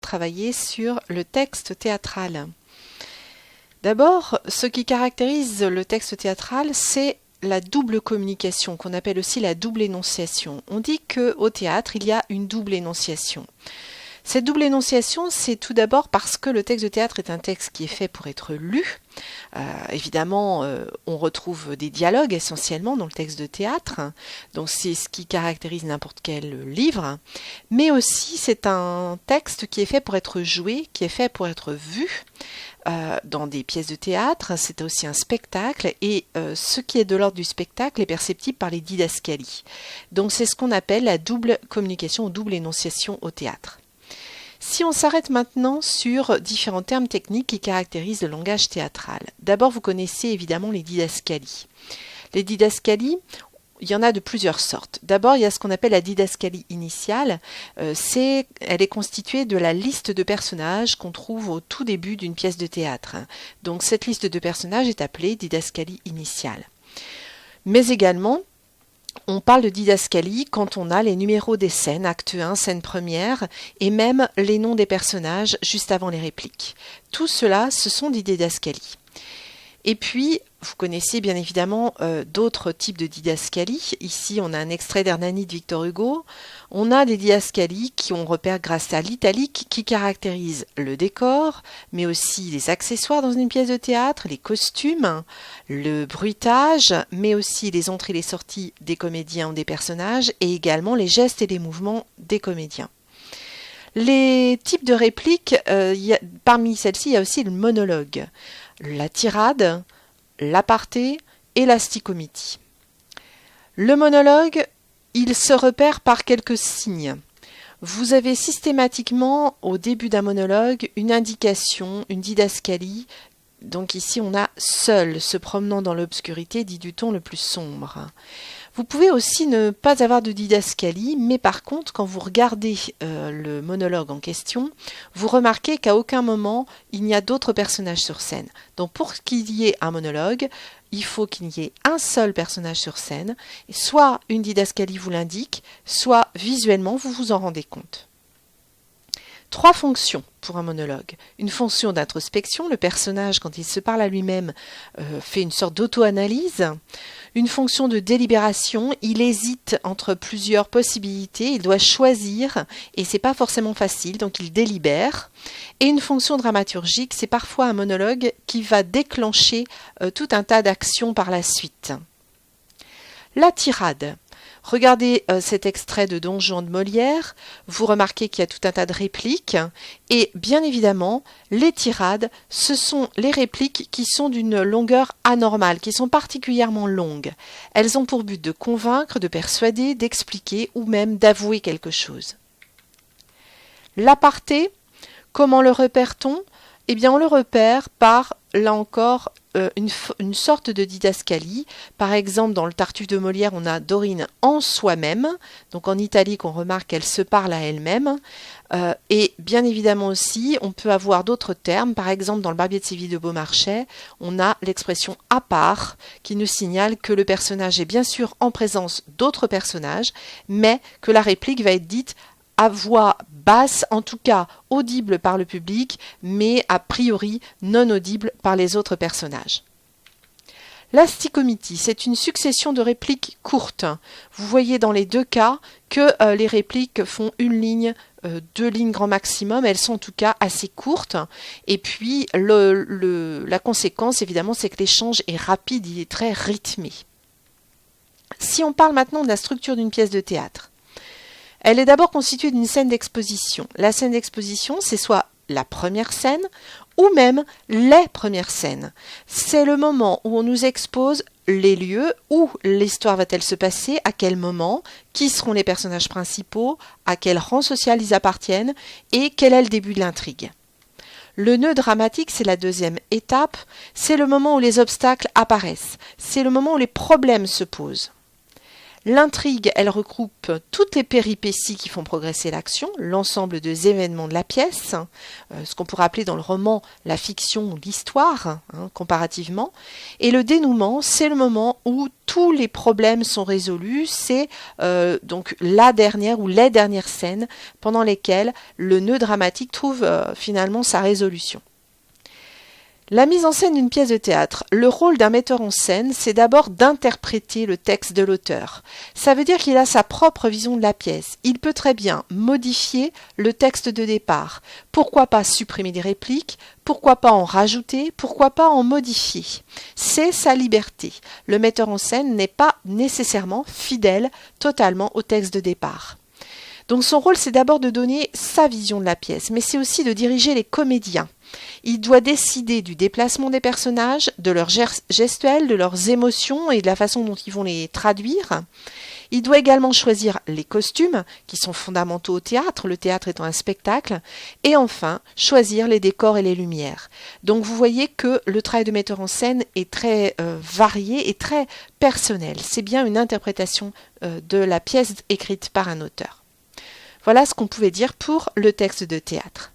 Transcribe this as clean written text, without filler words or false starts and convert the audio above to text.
travailler sur le texte théâtral. D'abord, ce qui caractérise le texte théâtral, c'est la double communication, qu'on appelle aussi la double énonciation. On dit qu'au théâtre, il y a une double énonciation. Cette double énonciation, c'est tout d'abord parce que le texte de théâtre est un texte qui est fait pour être lu. Évidemment, on retrouve des dialogues essentiellement dans le texte de théâtre, donc c'est ce qui caractérise n'importe quel livre, mais aussi c'est un texte qui est fait pour être joué, qui est fait pour être vu dans des pièces de théâtre. C'est aussi un spectacle, et ce qui est de l'ordre du spectacle est perceptible par les didascalies. Donc c'est ce qu'on appelle la double communication ou double énonciation au théâtre. Si on s'arrête maintenant sur différents termes techniques qui caractérisent le langage théâtral. D'abord, vous connaissez évidemment les didascalies. Les didascalies, il y en a de plusieurs sortes. D'abord, il y a ce qu'on appelle la didascalie initiale. Elle est constituée de la liste de personnages qu'on trouve au tout début d'une pièce de théâtre. Donc cette liste de personnages est appelée didascalie initiale. Mais également, on parle de didascalie quand on a les numéros des scènes, acte 1, scène première, et même les noms des personnages juste avant les répliques. Tout cela, ce sont des didascalies. Et puis, vous connaissez bien évidemment d'autres types de didascalies. Ici, on a un extrait d'Hernani de Victor Hugo. On a des didascalies qui ont repère grâce à l'italique, qui caractérisent le décor, mais aussi les accessoires dans une pièce de théâtre, les costumes, le bruitage, mais aussi les entrées et les sorties des comédiens ou des personnages, et également les gestes et les mouvements des comédiens. Les types de répliques, parmi celles-ci, il y a aussi le monologue, la tirade, l'aparté et la stichométie. Le monologue, il se repère par quelques signes. Vous avez systématiquement, au début d'un monologue, une indication, une didascalie. Donc ici, on a « seul, se promenant dans l'obscurité », dit du ton le plus sombre. Vous pouvez aussi ne pas avoir de didascalie, mais par contre, quand vous regardez le monologue en question, vous remarquez qu'à aucun moment, il n'y a d'autres personnages sur scène. Donc pour qu'il y ait un monologue, il faut qu'il y ait un seul personnage sur scène, soit une didascalie vous l'indique, soit visuellement vous vous en rendez compte. 3 fonctions pour un monologue. Une fonction d'introspection, le personnage, quand il se parle à lui-même, fait une sorte d'auto-analyse. Une fonction de délibération, il hésite entre plusieurs possibilités, il doit choisir, et c'est pas forcément facile, donc il délibère. Et une fonction dramaturgique, c'est parfois un monologue qui va déclencher tout un tas d'actions par la suite. La tirade. Regardez cet extrait de Don Juan de Molière, vous remarquez qu'il y a tout un tas de répliques, et bien évidemment, les tirades, ce sont les répliques qui sont d'une longueur anormale, qui sont particulièrement longues. Elles ont pour but de convaincre, de persuader, d'expliquer ou même d'avouer quelque chose. L'aparté, comment le repère-t-on ? Eh bien, on le repère par, là encore, une sorte de didascalie. Par exemple, dans le Tartuffe de Molière, on a Dorine en soi-même. Donc en italique, on remarque qu'elle se parle à elle-même. Et bien évidemment aussi, on peut avoir d'autres termes. Par exemple, dans le Barbier de Séville de Beaumarchais, on a l'expression « à part » qui nous signale que le personnage est bien sûr en présence d'autres personnages, mais que la réplique va être dite à voix basse, en tout cas audible par le public, mais a priori non audible par les autres personnages. La stichométie, c'est une succession de répliques courtes. Vous voyez dans les deux cas que les répliques font une ligne, 2 lignes grand maximum, elles sont en tout cas assez courtes. Et puis la conséquence, évidemment, c'est que l'échange est rapide, il est très rythmé. Si on parle maintenant de la structure d'une pièce de théâtre, elle est d'abord constituée d'une scène d'exposition. La scène d'exposition, c'est soit la première scène ou même les premières scènes. C'est le moment où on nous expose les lieux, où l'histoire va-t-elle se passer, à quel moment, qui seront les personnages principaux, à quel rang social ils appartiennent et quel est le début de l'intrigue. Le nœud dramatique, c'est la deuxième étape, c'est le moment où les obstacles apparaissent, c'est le moment où les problèmes se posent. L'intrigue, elle regroupe toutes les péripéties qui font progresser l'action, l'ensemble des événements de la pièce, ce qu'on pourrait appeler dans le roman la fiction ou l'histoire, comparativement. Et le dénouement, c'est le moment où tous les problèmes sont résolus, c'est donc la dernière ou les dernières scènes pendant lesquelles le nœud dramatique trouve finalement sa résolution. La mise en scène d'une pièce de théâtre. Le rôle d'un metteur en scène, c'est d'abord d'interpréter le texte de l'auteur. Ça veut dire qu'il a sa propre vision de la pièce. Il peut très bien modifier le texte de départ. Pourquoi pas supprimer des répliques? Pourquoi pas en rajouter? Pourquoi pas en modifier? C'est sa liberté. Le metteur en scène n'est pas nécessairement fidèle totalement au texte de départ. Donc son rôle, c'est d'abord de donner sa vision de la pièce, mais c'est aussi de diriger les comédiens. Il doit décider du déplacement des personnages, de leurs gestuels, de leurs émotions et de la façon dont ils vont les traduire. Il doit également choisir les costumes, qui sont fondamentaux au théâtre, le théâtre étant un spectacle, et enfin, choisir les décors et les lumières. Donc vous voyez que le travail de metteur en scène est très varié et très personnel. C'est bien une interprétation de la pièce écrite par un auteur. Voilà ce qu'on pouvait dire pour le texte de théâtre.